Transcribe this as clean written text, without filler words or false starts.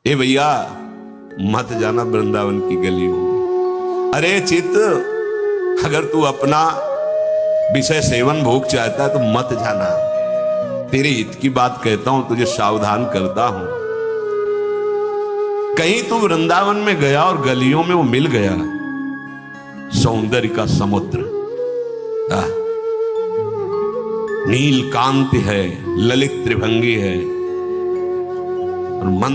ए भैया मत जाना वृंदावन की गलियों में। अरे चित्त, अगर तू अपना विषय सेवन भोग चाहता है तो मत जाना। तेरे हित की बात कहता हूं, तुझे सावधान करता हूं। कहीं तू वृंदावन में गया और गलियों में वो मिल गया सौंदर्य का समुद्र, नील कांति है, ललित त्रिभंगी है और